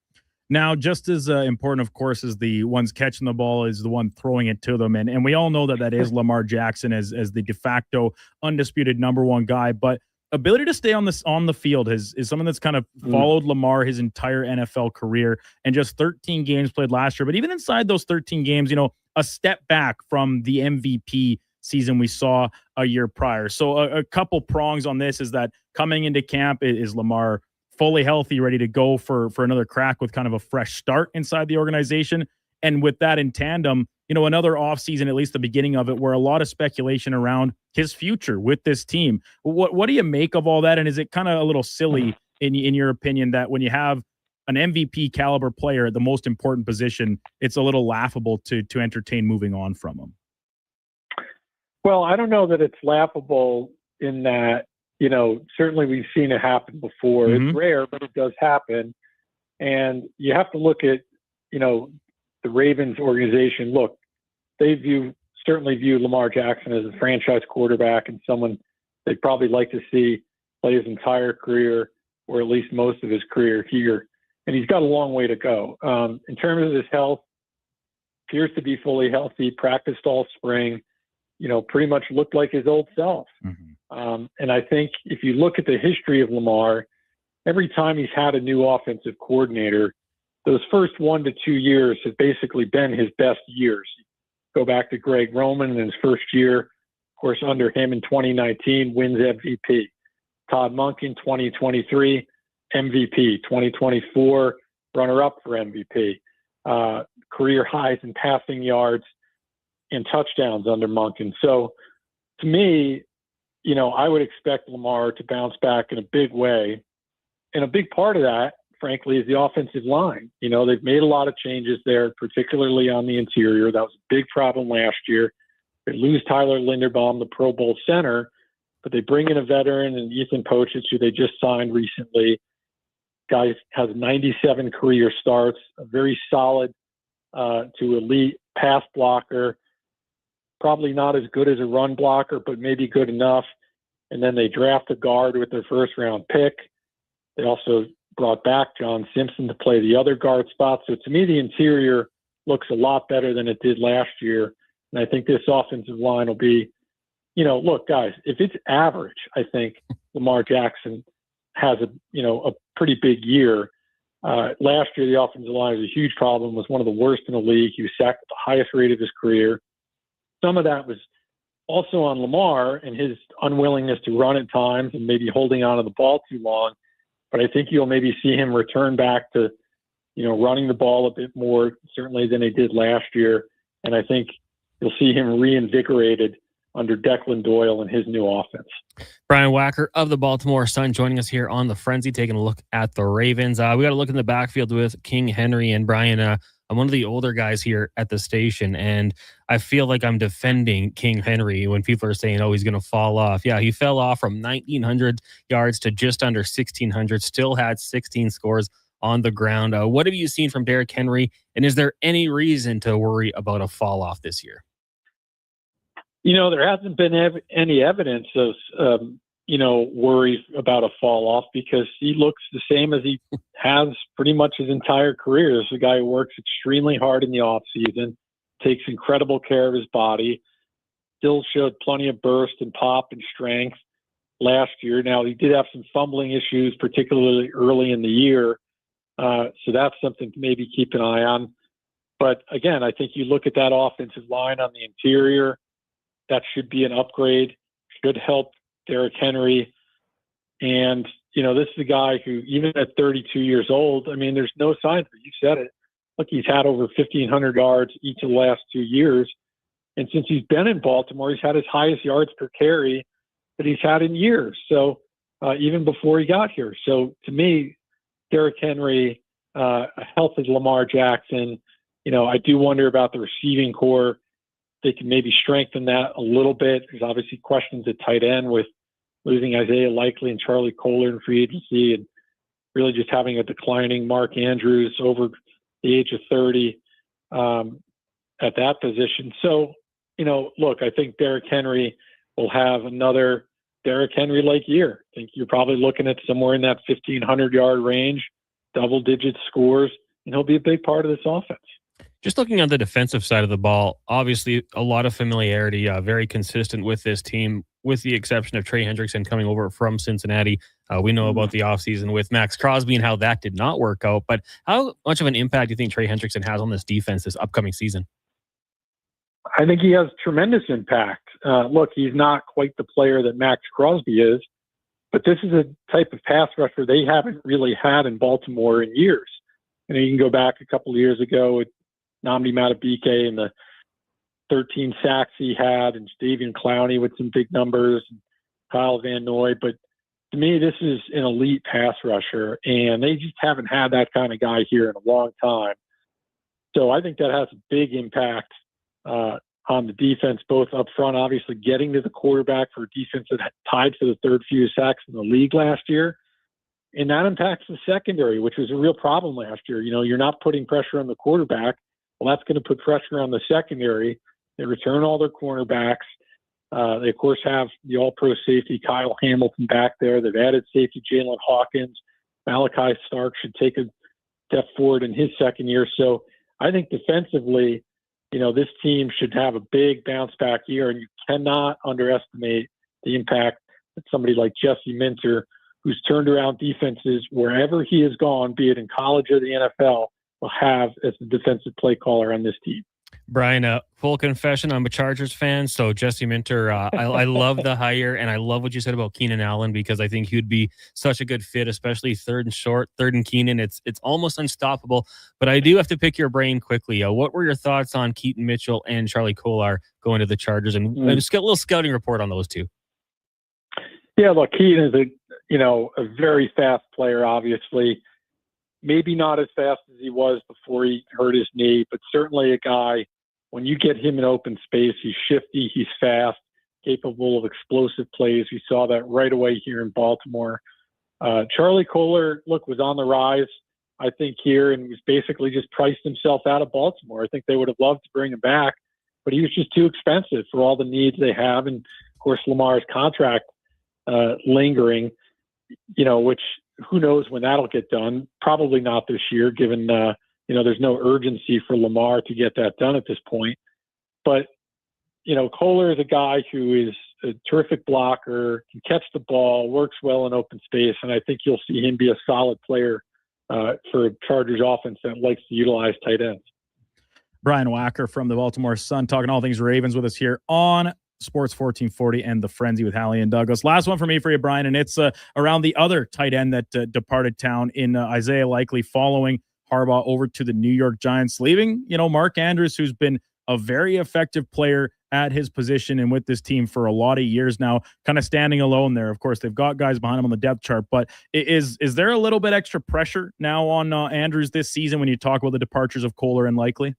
Now, just as important, of course, as the ones catching the ball is the one throwing it to them. And we all know that is Lamar Jackson as the de facto undisputed number one guy. But ability to stay on the field is someone that's kind of followed Lamar his entire NFL career, and just 13 games played last year. But even inside those 13 games, a step back from the MVP season we saw a year prior. So a couple prongs on this is that coming into camp, is Lamar fully healthy, ready to go for another crack with kind of a fresh start inside the organization? And with that in tandem, another offseason, at least the beginning of it, where a lot of speculation around his future with this team. What do you make of all that? And is it kind of a little silly, in your opinion, that when you have an MVP caliber player at the most important position, it's a little laughable to entertain moving on from him? Well, I don't know that it's laughable in that, certainly we've seen it happen before. It's rare, but it does happen. And you have to look at, the Ravens organization. Look, they certainly view Lamar Jackson as a franchise quarterback and someone they'd probably like to see play his entire career, or at least most of his career here. And he's got a long way to go. In terms of his health, appears to be fully healthy, practiced all spring, pretty much looked like his old self. And I think if you look at the history of Lamar, every time he's had a new offensive coordinator, those first 1 to 2 years have basically been his best years. Go back to Greg Roman in his first year, of course, under him in 2019, wins MVP. Todd Monken, 2023, MVP. 2024, runner-up for MVP. Career highs in passing yards and touchdowns under Monken. So to me, I would expect Lamar to bounce back in a big way. And a big part of that, frankly, is the offensive line. They've made a lot of changes there, particularly on the interior. That was a big problem last year. They lose Tyler Linderbaum, the Pro Bowl center, but they bring in a veteran and Ethan Pochich, who they just signed recently. Guy has 97 career starts, a very solid to elite pass blocker. Probably not as good as a run blocker, but maybe good enough. And then they draft a guard with their first round pick. They also brought back John Simpson to play the other guard spot. So to me, the interior looks a lot better than it did last year. And I think this offensive line will be, look, guys, if it's average, I think Lamar Jackson has a pretty big year. Last year, the offensive line was a huge problem, was one of the worst in the league. He was sacked at the highest rate of his career. Some of that was also on Lamar and his unwillingness to run at times and maybe holding on to the ball too long. But I think you'll maybe see him return back to, running the ball a bit more, certainly than he did last year. And I think you'll see him reinvigorated under Declan Doyle and his new offense. Brian Wacker of the Baltimore Sun joining us here on the Frenzy, taking a look at the Ravens. We got to look in the backfield with King Henry and Brian. I'm one of the older guys here at the station, and I feel like I'm defending King Henry when people are saying, oh, he's going to fall off. Yeah, he fell off from 1,900 yards to just under 1,600, still had 16 scores on the ground. What have you seen from Derrick Henry, and is there any reason to worry about a fall off this year? There hasn't been any evidence of, worry about a fall off because he looks the same as he has pretty much his entire career. This is a guy who works extremely hard in the off season, takes incredible care of his body, still showed plenty of burst and pop and strength last year. Now, he did have some fumbling issues, particularly early in the year. So that's something to maybe keep an eye on. But again, I think you look at that offensive line on the interior, that should be an upgrade, should help Derrick Henry. And, this is a guy who, even at 32 years old, there's no signs, but you said it. Look, he's had over 1,500 yards each of the last 2 years. And since he's been in Baltimore, he's had his highest yards per carry that he's had in years. So even before he got here. So to me, Derrick Henry, a healthy Lamar Jackson, I do wonder about the receiving core. They can maybe strengthen that a little bit. There's obviously questions at tight end with losing Isaiah Likely and Charlie Kohler in free agency and really just having a declining Mark Andrews over the age of 30 at that position. So, look, I think Derrick Henry will have another Derrick Henry-like year. I think you're probably looking at somewhere in that 1,500-yard range, double-digit scores, and he'll be a big part of this offense. Just looking on the defensive side of the ball, obviously a lot of familiarity, very consistent with this team, with the exception of Trey Hendrickson coming over from Cincinnati. We know about the offseason with Max Crosby and how that did not work out. But how much of an impact do you think Trey Hendrickson has on this defense this upcoming season? I think he has tremendous impact. Look, he's not quite the player that Max Crosby is, but this is a type of pass rusher they haven't really had in Baltimore in years. You can go back a couple of years ago with Nnamdi Madubuike and the 13 sacks he had, and Davian Clowney with some big numbers, and Kyle Van Noy. But to me, this is an elite pass rusher, and they just haven't had that kind of guy here in a long time. So I think that has a big impact on the defense, both up front, obviously getting to the quarterback for a defense that tied for the third fewest sacks in the league last year. And that impacts the secondary, which was a real problem last year. You're not putting pressure on the quarterback. Well, that's going to put pressure on the secondary. They return all their cornerbacks. They, of course, have the all-pro safety Kyle Hamilton back there. They've added safety Jalen Hawkins. Malachi Stark should take a step forward in his second year. So I think defensively, this team should have a big bounce-back year, and you cannot underestimate the impact that somebody like Jesse Minter, who's turned around defenses wherever he has gone, be it in college or the NFL, will have as the defensive play caller on this team. Brian, full confession, I'm a Chargers fan, so Jesse Minter, I love the hire, and I love what you said about Keenan Allen because I think he would be such a good fit, especially third and short, third and Keenan. It's almost unstoppable, but I do have to pick your brain quickly. What were your thoughts on Keaton Mitchell and Charlie Kohler going to the Chargers, and just get a little scouting report on those two? Yeah, look, Keaton is a very fast player, obviously. Maybe not as fast as he was before he hurt his knee, but certainly a guy, when you get him in open space, he's shifty, he's fast, capable of explosive plays. We saw that right away here in Baltimore. Charlie Kohler, look, was on the rise, I think, here, and was basically just priced himself out of Baltimore. I think they would have loved to bring him back, but he was just too expensive for all the needs they have. And, of course, Lamar's contract lingering, which who knows when that'll get done. Probably not this year, given, there's no urgency for Lamar to get that done at this point. But, Kohler is a guy who is a terrific blocker, can catch the ball, works well in open space, and I think you'll see him be a solid player for a Chargers offense that likes to utilize tight ends. Brian Wacker from the Baltimore Sun talking all things Ravens with us here on Sports 1440 and the Frenzy with Halley and Douglas. Last one for me for you, Brian, and it's around the other tight end that departed town in Isaiah Likely following Harbaugh over to the New York Giants, leaving, Mark Andrews, who's been a very effective player at his position and with this team for a lot of years now, kind of standing alone there. Of course, they've got guys behind him on the depth chart, but is there a little bit extra pressure now on Andrews this season when you talk about the departures of Kohler and Likely?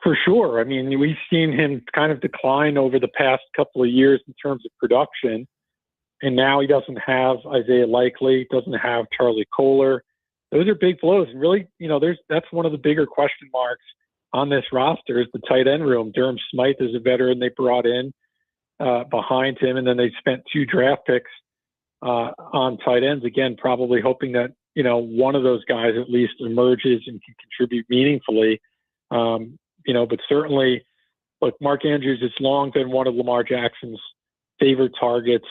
For sure. I mean, we've seen him kind of decline over the past couple of years in terms of production. And now he doesn't have Isaiah Likely, doesn't have Charlie Kohler. Those are big blows. And really, that's one of the bigger question marks on this roster is the tight end room. Durham Smythe is a veteran they brought in behind him. And then they spent 2 draft picks on tight ends, again, probably hoping that, one of those guys at least emerges and can contribute meaningfully. But certainly, look, Mark Andrews has long been one of Lamar Jackson's favorite targets,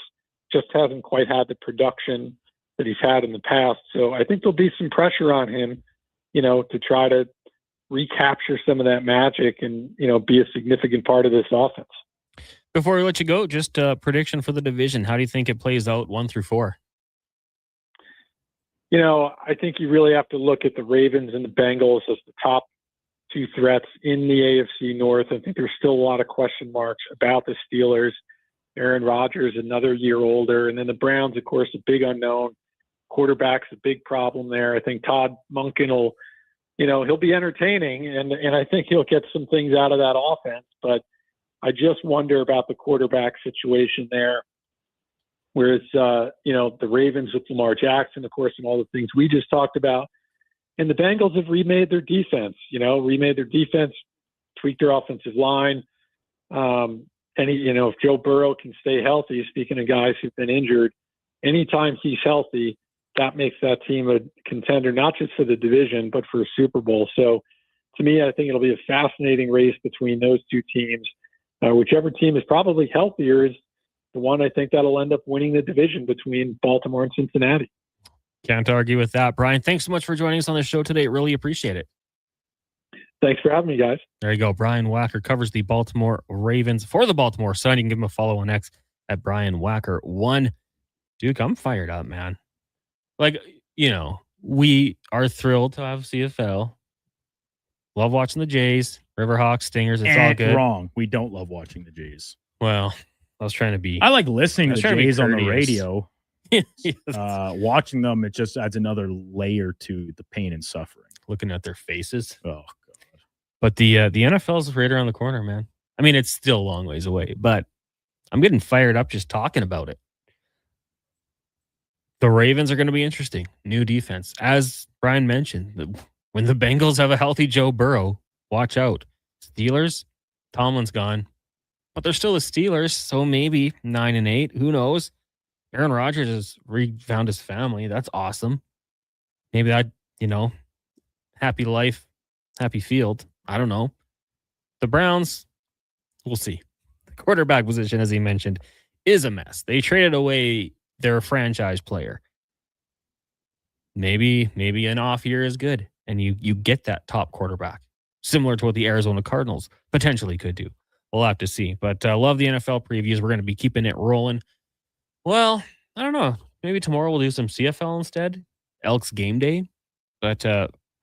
just hasn't quite had the production that he's had in the past. So I think there'll be some pressure on him, to try to recapture some of that magic and, be a significant part of this offense. Before we let you go, just a prediction for the division. How do you think it plays out 1 through 4? I think you really have to look at the Ravens and the Bengals as the top 2 threats in the AFC North. I think there's still a lot of question marks about the Steelers. Aaron Rodgers, another year older. And then the Browns, of course, a big unknown. Quarterback's a big problem there. I think Todd Monken will, he'll be entertaining, and I think he'll get some things out of that offense. But I just wonder about the quarterback situation there. Whereas, the Ravens with Lamar Jackson, of course, and all the things we just talked about. And the Bengals have remade their defense, tweaked their offensive line. If Joe Burrow can stay healthy, speaking of guys who've been injured, anytime he's healthy, that makes that team a contender, not just for the division, but for a Super Bowl. So to me, I think it'll be a fascinating race between those 2 teams. Whichever team is probably healthier is the one I think that'll end up winning the division between Baltimore and Cincinnati. Can't argue with that. Brian, thanks so much for joining us on the show today. Really appreciate it. Thanks for having me, guys. There you go. Brian Wacker covers the Baltimore Ravens for the Baltimore Sun. You can give him a follow on X at Brian Wacker1. Dude, I'm fired up, man. We are thrilled to have CFL. Love watching the Jays, Riverhawks, Stingers. It's all good. Wrong. We don't love watching the Jays. Well, I was trying to be. I like listening to the Jays on the radio. Yes. Watching them, it just adds another layer to the pain and suffering. Looking at their faces. Oh, God. But the NFL is right around the corner, man. I mean, it's still a long ways away, but I'm getting fired up just talking about it. The Ravens are going to be interesting. New defense. As Brian mentioned, when the Bengals have a healthy Joe Burrow, watch out. Steelers, Tomlin's gone, but they're still the Steelers, so maybe 9-8. Who knows? Aaron Rodgers has found his family. That's awesome. Maybe that, happy life, happy field. I don't know. The Browns, we'll see. The quarterback position, as he mentioned, is a mess. They traded away their franchise player. Maybe an off year is good, and you get that top quarterback, similar to what the Arizona Cardinals potentially could do. We'll have to see. But I love the NFL previews. We're going to be keeping it rolling. Well, I don't know. Maybe tomorrow we'll do some CFL instead. Elks game day. But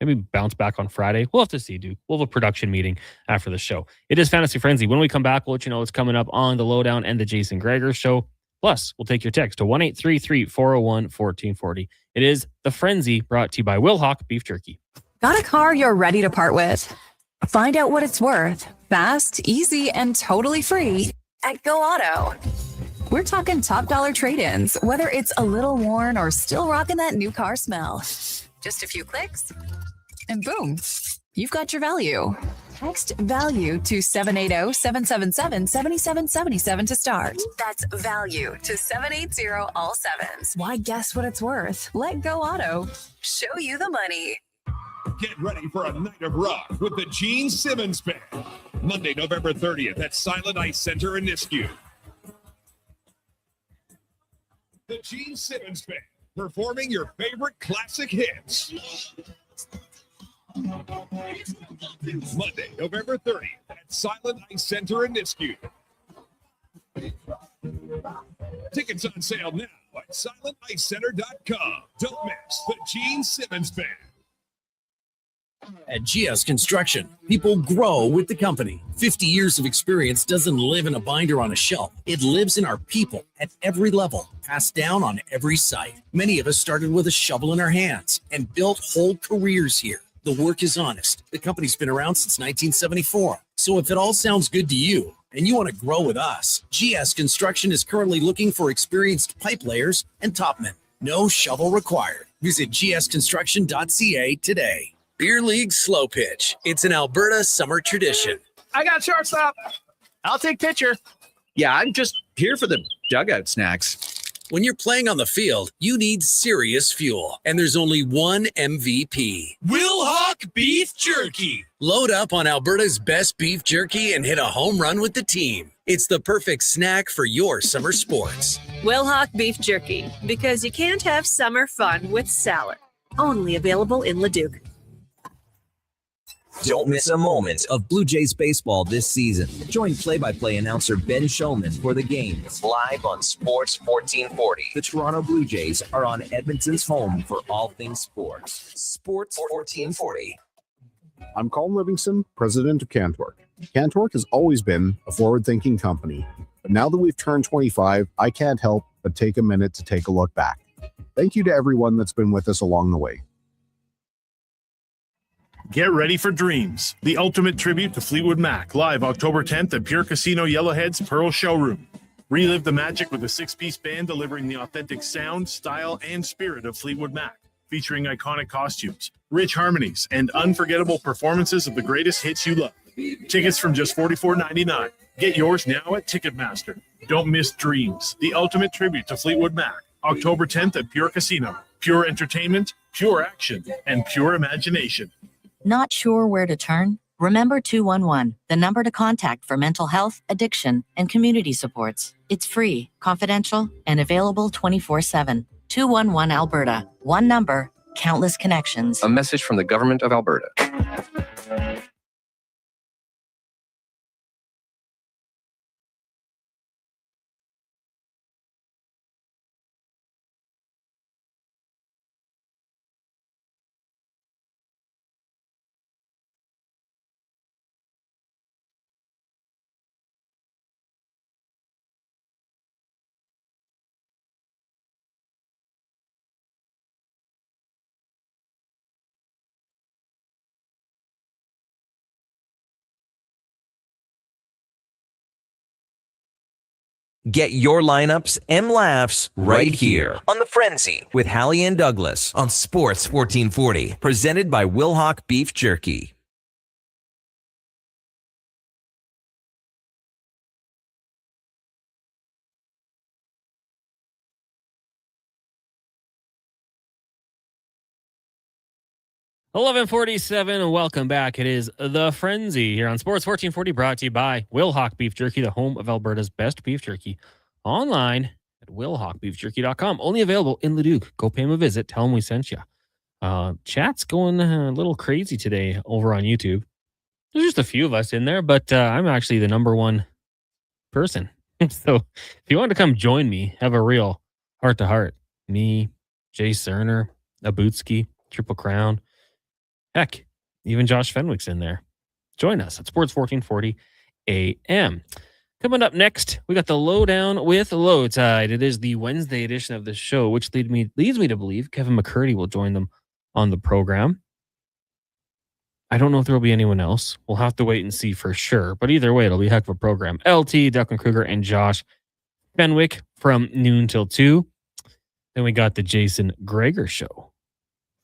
maybe bounce back on Friday. We'll have to see, dude. We'll have a production meeting after the show. It is Fantasy Frenzy. When we come back, we'll let you know what's coming up on the Lowdown and the Jason Gregor Show. Plus, we'll take your text to 1-833-401-1440. It is The Frenzy, brought to you by Will Hawk Beef Jerky. Got a car you're ready to part with? Find out what it's worth. Fast, easy, and totally free at Go Auto. We're talking top dollar trade-ins, whether it's a little worn or still rocking that new car smell. Just a few clicks, and boom, you've got your value. Text value to 780-777-7777 to start. That's value to 780 all sevens. Why guess what it's worth? Let Go Auto show you the money. Get ready for a night of rock with the Gene Simmons Band. Monday, November 30th at Silent Ice Center in Nisku. The Gene Simmons Band, performing your favorite classic hits. Monday, November 30th at Silent Ice Center in Nisku. Tickets on sale now at silenticecenter.com. Don't miss the Gene Simmons Band. At GS Construction, people grow with the company. 50 years of experience doesn't live in a binder on a shelf. It lives in our people at every level, passed down on every site. Many of us started with a shovel in our hands and built whole careers here. The work is honest. The company's been around since 1974. So if it all sounds good to you and you want to grow with us, GS Construction is currently looking for experienced pipe layers and topmen. No shovel required. Visit gsconstruction.ca today. Beer League Slow Pitch. It's an Alberta summer tradition. I got shortstop. I'll take pitcher. Yeah, I'm just here for the dugout snacks. When you're playing on the field, you need serious fuel. And there's only one MVP. Will Hawk Beef Jerky. Load up on Alberta's best beef jerky and hit a home run with the team. It's the perfect snack for your summer sports. Will Hawk Beef Jerky, because you can't have summer fun with salad. Only available in Leduc. Don't miss a moment of Blue Jays baseball this season. Join play-by-play announcer Ben Shulman for the games. Live on Sports 1440. The Toronto Blue Jays are on Edmonton's home for all things sports. Sports 1440. I'm Colin Livingston, president of Cantork. Cantork has always been a forward-thinking company, but now that we've turned 25, I can't help but take a minute to take a look back. Thank you to everyone that's been with us along the way. Get ready for Dreams, the ultimate tribute to Fleetwood Mac, live October 10th at Pure Casino Yellowhead's Pearl Showroom. Relive the magic with a 6-piece band delivering the authentic sound, style, and spirit of Fleetwood Mac, featuring iconic costumes, rich harmonies, and unforgettable performances of the greatest hits you love. Tickets from just $44.99. Get yours now at Ticketmaster. Don't miss Dreams, the ultimate tribute to Fleetwood Mac, October 10th at Pure Casino. Pure entertainment, pure action, and pure imagination. Not sure where to turn? Remember 211, the number to contact for mental health, addiction, and community supports. It's free, confidential, and available 24/7. 211 Alberta. One number, countless connections. A message from the Government of Alberta. Get your lineups and laughs right here on The Frenzy with Halley and Douglas on Sports 1440, presented by Will Hawk Beef Jerky. $11:47 and welcome back. It is The Frenzy here on Sports 1440, brought to you by Will Hawk Beef Jerky, the home of Alberta's best beef jerky. Online at willhawkbeefjerky.com. Only available in Leduc. Go pay him a visit. Tell him we sent you. Chat's going a little crazy today over on YouTube. There's just a few of us in there, but I'm actually the number one person. So if you want to come join me, have a real heart-to-heart. Me, Jay Cerner, Abutsky, Triple Crown. Heck, even Josh Fenwick's in there. Join us at Sports 1440 AM. Coming up next, we got the Lowdown with Low Tide. It is the Wednesday edition of the show, which leads me to believe Kevin McCurdy will join them on the program. I don't know if there will be anyone else. We'll have to wait and see for sure. But either way, it'll be a heck of a program. LT, Declan Kruger, and Josh Fenwick from noon till 2. Then we got the Jason Greger show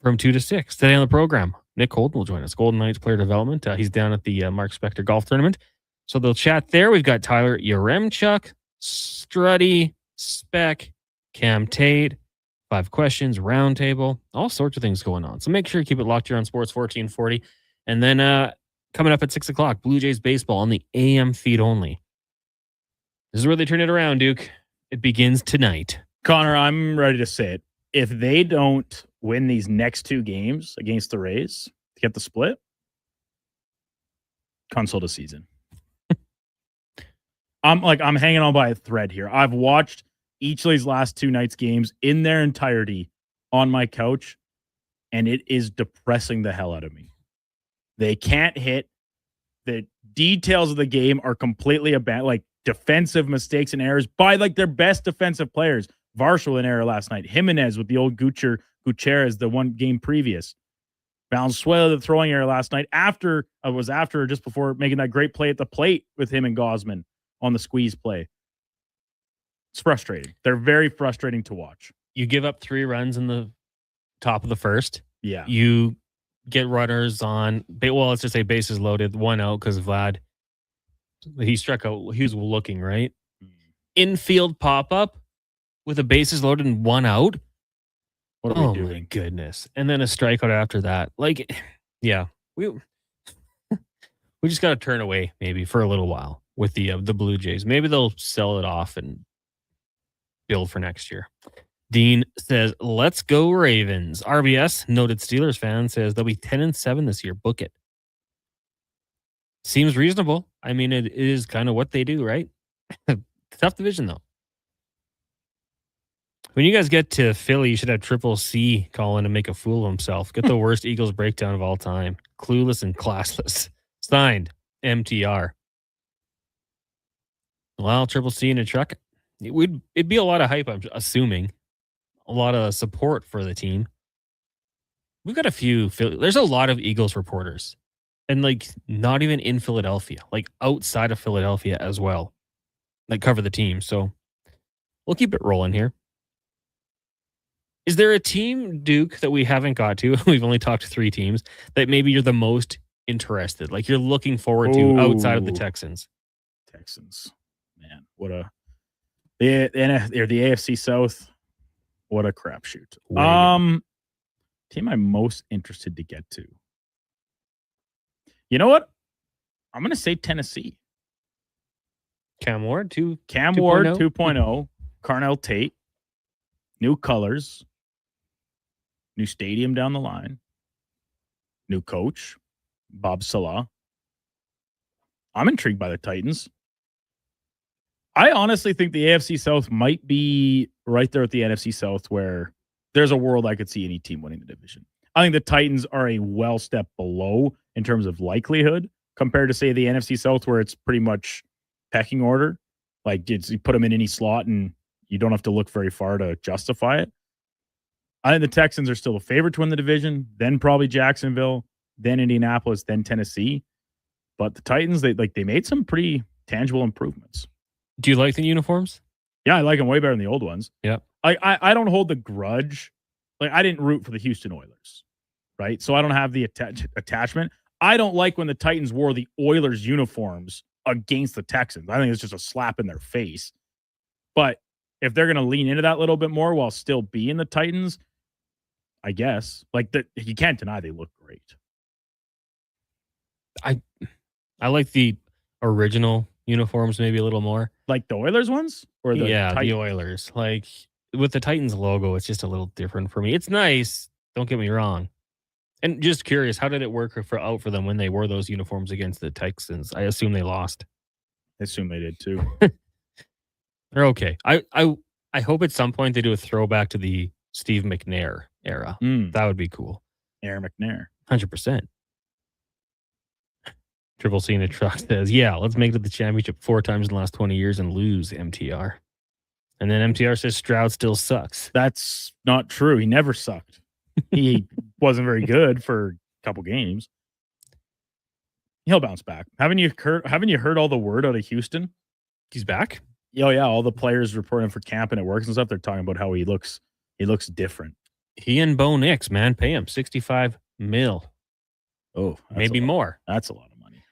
from 2 to 6. Today on the program, Nick Holden will join us. Golden Knights player development. He's down at the Mark Spector golf tournament. So they'll chat there. We've got Tyler Yaremchuk, Struddy, Speck, Cam Tate, 5 questions, roundtable, all sorts of things going on. So make sure you keep it locked here on Sports 1440. And then coming up at 6 o'clock, Blue Jays baseball on the AM feed only. This is where they turn it around, Duke. It begins tonight. Connor, I'm ready to say it. If they don't win these next 2 games against the Rays to get the split, console of season. I'm hanging on by a thread here. I've watched each of these last 2 nights' games in their entirety on my couch, and it is depressing the hell out of me. They can't hit. The details of the game are completely abandoned, like defensive mistakes and errors by like their best defensive players. Varshall an error last night. Jimenez with the old Gutierrez the one game previous. Valenzuela the throwing error last night after just before making that great play at the plate with him and Gosman on the squeeze play. It's frustrating. They're very frustrating to watch. You give up 3 runs in the top of the first. Yeah. You get runners on, let's just say bases loaded, 1 out because Vlad, he struck out. He was looking, right? Infield pop-up with a bases loaded and 1 out. What are we doing? Oh, my goodness. And then a strikeout after that. Like, yeah. We just got to turn away maybe for a little while with the Blue Jays. Maybe they'll sell it off and build for next year. Dean says, let's go Ravens. RBS, noted Steelers fan, says they'll be 10-7 this year. Book it. Seems reasonable. I mean, it is kind of what they do, right? Tough division, though. When you guys get to Philly, you should have Triple C call in and make a fool of himself. Get the worst Eagles breakdown of all time. Clueless and classless. Signed, MTR. Well, Triple C in a truck. It'd be a lot of hype, I'm assuming. A lot of support for the team. We've got a few. There's a lot of Eagles reporters. And, like, not even in Philadelphia. Like, outside of Philadelphia as well. That cover the team. So, we'll keep it rolling here. Is there a team, Duke, that we haven't got to? We've only talked to 3 teams that maybe you're the most interested, like you're looking forward to outside of the Texans. Texans, man, what a the AFC South. What a crapshoot. Team I'm most interested to get to. You know what? I'm gonna say Tennessee. Cam Ward 2.0. Carnell Tate. New colors. New stadium down the line. New coach, Bob Salah. I'm intrigued by the Titans. I honestly think the AFC South might be right there at the NFC South where there's a world I could see any team winning the division. I think the Titans are a well step below in terms of likelihood compared to, say, the NFC South where it's pretty much pecking order. Like, you put them in any slot and you don't have to look very far to justify it. I think the Texans are still a favorite to win the division, then probably Jacksonville, then Indianapolis, then Tennessee. But the Titans, they made some pretty tangible improvements. Do you like the uniforms? Yeah, I like them way better than the old ones. Yeah. I don't hold the grudge. Like, I didn't root for the Houston Oilers, right? So I don't have the attachment. I don't like when the Titans wore the Oilers uniforms against the Texans. I think it's just a slap in their face. But if they're going to lean into that a little bit more while still being the Titans, I guess. Like, you can't deny they look great. I like the original uniforms maybe a little more. Like the Oilers ones? Or the the Oilers. Like, with the Titans logo, it's just a little different for me. It's nice. Don't get me wrong. And just curious, how did it work out for them when they wore those uniforms against the Texans? I assume they lost. I assume they did too. They're okay. I hope at some point they do a throwback to the Steve McNair era. That would be cool. Aaron McNair. 100%. Triple C in a truck says, yeah, let's make it to the championship 4 times in the last 20 years and lose, MTR. And then MTR says Stroud still sucks. That's not true. He never sucked. He wasn't very good for a couple games. He'll bounce back. Haven't you heard all the word out of Houston? He's back? Oh yeah, all the players reporting for camp and it works and stuff. They're talking about how he looks different. He and Bo Nix, man, pay him $65 million. Oh, maybe more. That's a lot of money.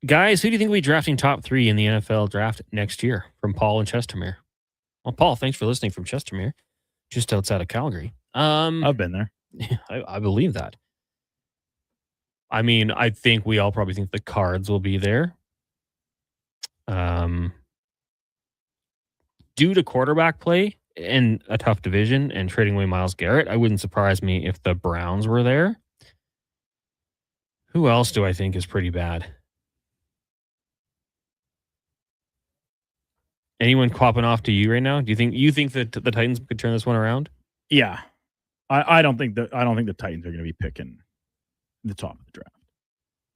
Guys, who do you think will be drafting top 3 in the NFL draft next year? From Paul and Chestermere. Well, Paul, thanks for listening from Chestermere, just outside of Calgary. I've been there. I believe that. I mean, I think we all probably think the Cards will be there. Due to quarterback play in a tough division and trading away Myles Garrett, I wouldn't surprise me if the Browns were there. Who else do I think is pretty bad? Anyone popping off to you right now? Do you think that the Titans could turn this one around? Yeah. I don't think the Titans are going to be picking the top of the draft.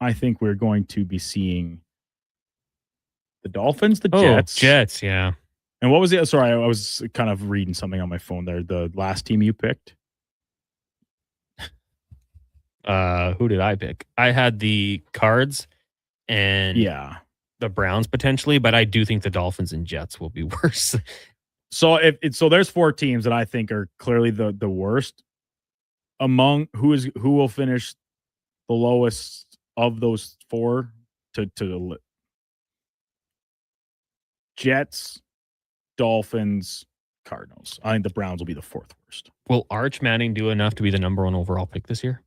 I think we're going to be seeing the Dolphins, the Jets. Jets, yeah. And what was it? Sorry, I was kind of reading something on my phone there. The last team you picked? Who did I pick? I had the Cards and the Browns potentially, but I do think the Dolphins and Jets will be worse. So so there's 4 teams that I think are clearly the worst. Among who will finish the lowest of those 4 to the Jets, Dolphins, Cardinals. I think the Browns will be the 4th worst. Will Arch Manning do enough to be the number 1 overall pick this year?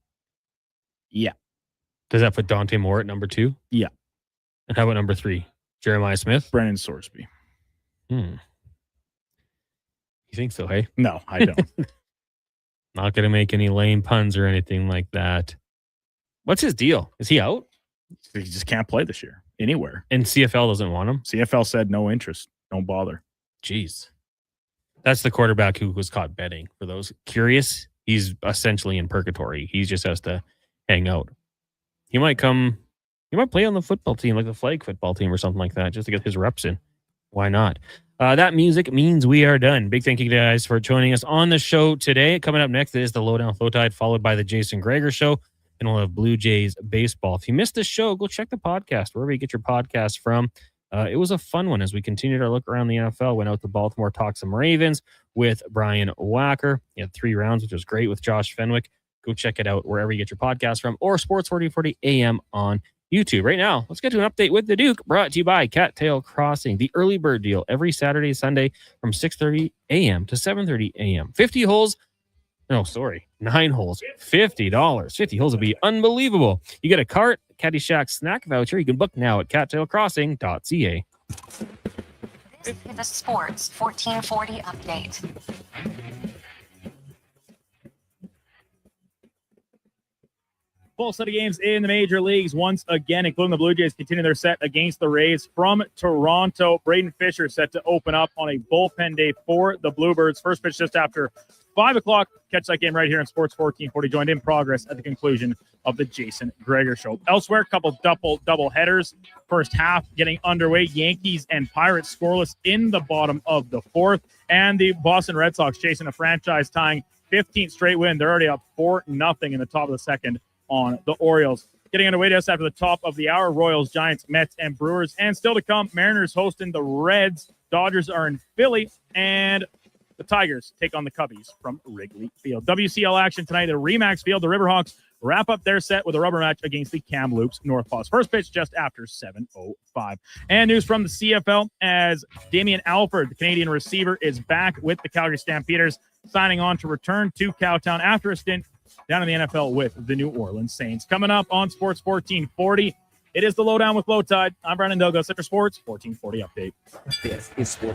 Yeah. Does that put Dante Moore at number 2? Yeah. And how about number 3? Jeremiah Smith? Brennan Sorsby. You think so, hey? No, I don't. Not going to make any lame puns or anything like that. What's his deal? Is he out? He just can't play this year anywhere. And CFL doesn't want him? CFL said no interest. Don't bother. Jeez. That's the quarterback who was caught betting. For those curious, he's essentially in purgatory. He just has to hang out. He might play on the football team, like the flag football team or something like that, just to get his reps in. Why not? That music means we are done. Big thank you guys for joining us on the show today. Coming up next is the Lowdown Flow Tide, followed by the Jason Greger Show, and we'll have Blue Jays baseball. If you missed this show, go check the podcast, wherever you get your podcast from. It was a fun one as we continued our look around the NFL. Went out to Baltimore, talked some Ravens with Brian Wacker. He had 3 rounds, which was great with Josh Fenwick. Go check it out wherever you get your podcast from, or Sports 1440 AM on YouTube. Right now, let's get to an update with the Duke, brought to you by Cattail Crossing, the early bird deal every Saturday, Sunday from 6:30 a.m. to 7:30 a.m. 9 holes, $50. 50 holes will be unbelievable. You get a cart, Caddyshack snack voucher. You can book now at cattailcrossing.ca. This is the Sports 1440 update. Full set of games in the major leagues once again, including the Blue Jays continue their set against the Rays from Toronto. Braden Fisher set to open up on a bullpen day for the Bluebirds. First pitch just after 5 o'clock. Catch that game right here in Sports 1440. Joined in progress at the conclusion of the Jason Greger Show. Elsewhere, a couple double headers. First half getting underway. Yankees and Pirates scoreless in the bottom of the 4th. And the Boston Red Sox chasing a franchise tying 15th straight win. They're already up 4-0 in the top of the second on the Orioles. Getting underway just after the top of the hour, Royals, Giants, Mets, and Brewers. And still to come, Mariners hosting the Reds. Dodgers are in Philly, and the Tigers take on the Cubbies from Wrigley Field. WCL action tonight at Remax Field. The Riverhawks wrap up their set with a rubber match against the Kamloops Northpaws. First pitch just after 7:05. And news from the CFL as Damian Alford, the Canadian receiver, is back with the Calgary Stampeders, signing on to return to Cowtown after a stint down in the NFL with the New Orleans Saints. Coming up on Sports 1440, it is the Lowdown with Low Tide. I'm Brandon Douglas, Center Sports 1440 update. This is Sports